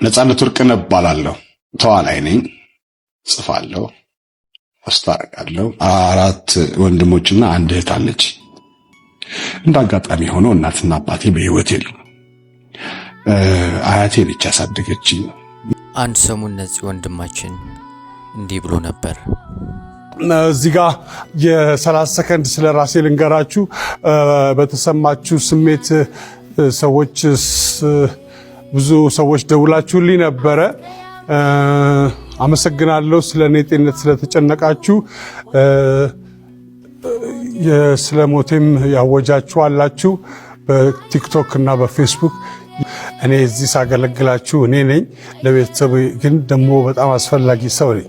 ነፃነት ወርቅነህ እባላለሁ። ተዋናይ ነኝ። ጽፋለሁ፣ አስታርቃለሁ። 4 ወንድሞችና 1 እህት አለች። እንዳጋጣሚ ሆኖ እናትና አባቴ በህይወት የሉም። አያቴ ነች ያሳደገችኝ። አንድ ሰሞን ነዚህ ወንድማችን እንዲህ ብሎ ነበር። እዚህ ጋር የ30 ሰከንድ ስለራሴ ልንገራችሁ። በተሰማችሁ ስሜት ሰዎች ብዙ ሰዎች ደውላችሁልኝ ነበረ። አመሰግናለሁ። ስለኔ ጤንነት ስለተጨነቃችሁ፣ ስለ ሞቴም ያወጃችሁ አላችሁ በቲክቶክ እና በፌስቡክ። እኔ እዚህ ሳገለግላችሁ እኔ ነኝ። ለቤተሰብ ግን ደግሞ በጣም አስፈላጊ ሰው ነኝ።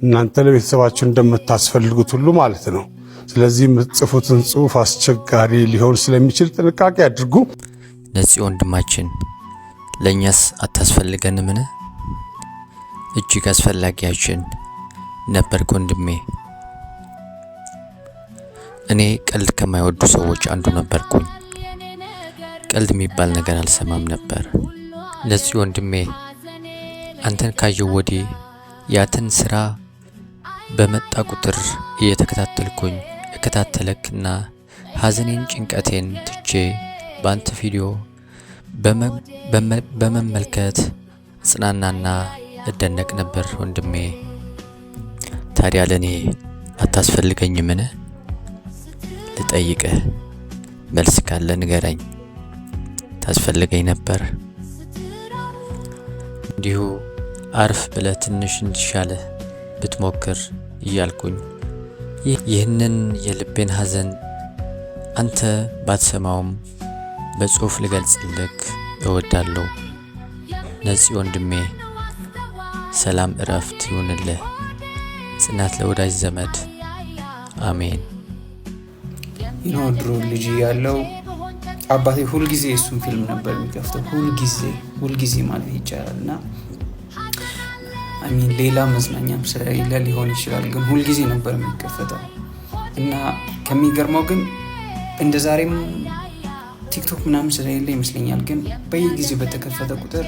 እናንተ ለቤተሰባችሁ እንደምታስፈልጉት ሁሉ ማለት ነው። ስለዚህ የምትጽፉትን ጽሑፍ አስቸጋሪ ሊሆን ስለሚችል ጥንቃቄ አድርጉ። ነዚህ ወንድማችን ለኛስ አታስፈልገንምን? እጅግ አስፈላጊያችን ነበርክ ወንድሜ። እኔ ቀልድ ከማይወዱ ሰዎች አንዱ ነበርኩኝ። ቀልድ የሚባል ነገር አልሰማም ነበር። ነዚህ ወንድሜ አንተን ካየው ወዲህ ያንተን ስራ በመጣ ቁጥር እየተከታተልኩኝ እከታተለክና ሐዘኔን ጭንቀቴን ትቼ በአንተ ቪዲዮ በመመልከት ጽናናና እደነቅ ነበር ወንድሜ። ታዲያ ለኔ አታስፈልገኝምን? ልጠይቅህ፣ መልስ ካለ ንገረኝ። ታስፈልገኝ ነበር። እንዲሁ አርፍ ብለህ ትንሽ እንዲሻለህ ብትሞክር እያልኩኝ ይህንን የልቤን ሐዘን አንተ ባትሰማውም በጽሑፍ ልገልጽልክ እወዳለሁ። ነዚህ ወንድሜ ሰላም እረፍት ይሁንልህ። ጽናት ለወዳጅ ዘመድ አሜን። ድሮ ልጅ ያለው አባቴ ሁልጊዜ እሱን ፊልም ነበር የሚከፍተው። ሁልጊዜ ማለት ይቻላል እና ሌላ መዝናኛም ስለሌለ ሊሆን ይችላል፣ ግን ሁልጊዜ ነበር የሚከፈተው እና ከሚገርመው ግን እንደ ዛሬም ቲክቶክ ምናምን ስለሌለ ይመስለኛል፣ ግን በየጊዜው በተከፈተ ቁጥር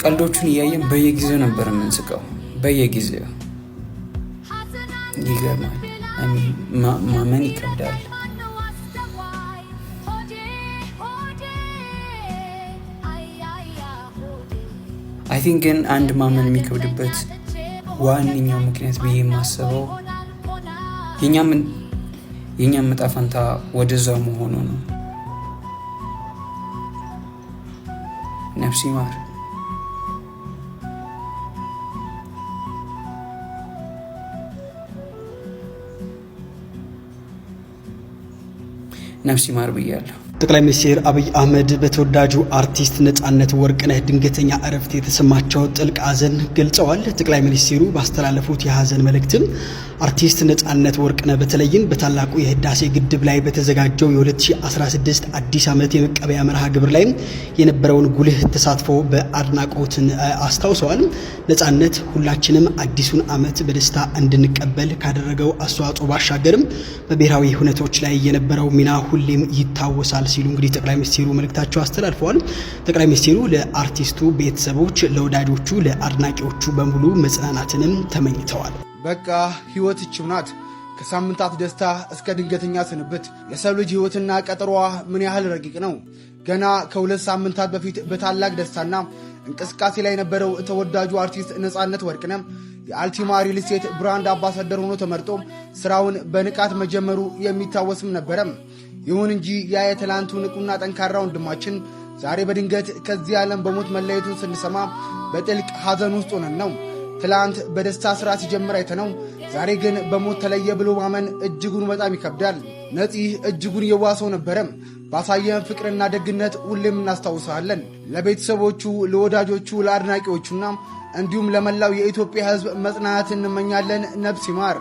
ቀልዶቹን እያየን በየጊዜው ነበር የምንስቀው። በየጊዜው ይገርማል። ማመን ይከብዳል። አይ ቲንክ ግን አንድ ማመን የሚከብድበት ዋነኛው ምክንያት ብዬ የማስበው የእኛም ዕጣ ፈንታ ወደዛ መሆኑ ነው። ነፍስ ይማር። ነፍስ ይማር ብያለሁ። ጠቅላይ ሚኒስትር አብይ አህመድ በተወዳጁ አርቲስት ነፃነት ወርቅነህ ድንገተኛ እረፍት የተሰማቸው ጥልቅ ሐዘን ገልጸዋል። ጠቅላይ ሚኒስትሩ ባስተላለፉት የሐዘን መልእክትም አርቲስት ነፃነት ወርቅነህ በተለይም በታላቁ የህዳሴ ግድብ ላይ በተዘጋጀው የ2016 አዲስ ዓመት የመቀበያ መርሃ ግብር ላይ የነበረውን ጉልህ ተሳትፎ በአድናቆት አስታውሰዋል። ነፃነት ሁላችንም አዲሱን ዓመት በደስታ እንድንቀበል ካደረገው አስተዋጽኦ ባሻገርም በብሔራዊ ሁነቶች ላይ የነበረው ሚና ሁሌም ይታወሳል ሲሉ እንግዲህ ጠቅላይ ሚኒስትሩ መልእክታቸው አስተላልፈዋል። ጠቅላይ ሚኒስትሩ ለአርቲስቱ ቤተሰቦች፣ ለወዳጆቹ፣ ለአድናቂዎቹ በሙሉ መጽናናትንም ተመኝተዋል። በቃ ህይወት ይህች ናት። ከሳምንታት ደስታ እስከ ድንገተኛ ስንብት የሰው ልጅ ህይወትና ቀጠሮዋ ምን ያህል ረቂቅ ነው። ገና ከ2 ሳምንታት በፊት በታላቅ ደስታና እንቅስቃሴ ላይ የነበረው ተወዳጁ አርቲስት ነፃነት ወርቅነህ የአልቲማ ሪል ስቴት ብራንድ አምባሳደር ሆኖ ተመርጦ ስራውን በንቃት መጀመሩ የሚታወስም ነበረም። ይሁን እንጂ ያ የትላንቱ ንቁና ጠንካራ ወንድማችን ዛሬ በድንገት ከዚህ ዓለም በሞት መለየቱን ስንሰማ በጥልቅ ሐዘን ውስጥ ሆነን ነው። ትላንት በደስታ ስራ ሲጀምር አይተነው ዛሬ ግን በሞት ተለየ ብሎ ማመን እጅጉን በጣም ይከብዳል። ነፂ እጅጉን የዋሰው ነበረም። ባሳየን ፍቅርና ደግነት ሁሌም እናስታውሳለን። ለቤተሰቦቹ፣ ለወዳጆቹ፣ ለአድናቂዎቹና እንዲሁም ለመላው የኢትዮጵያ ሕዝብ መጽናናት እንመኛለን። ነፍስ ይማር።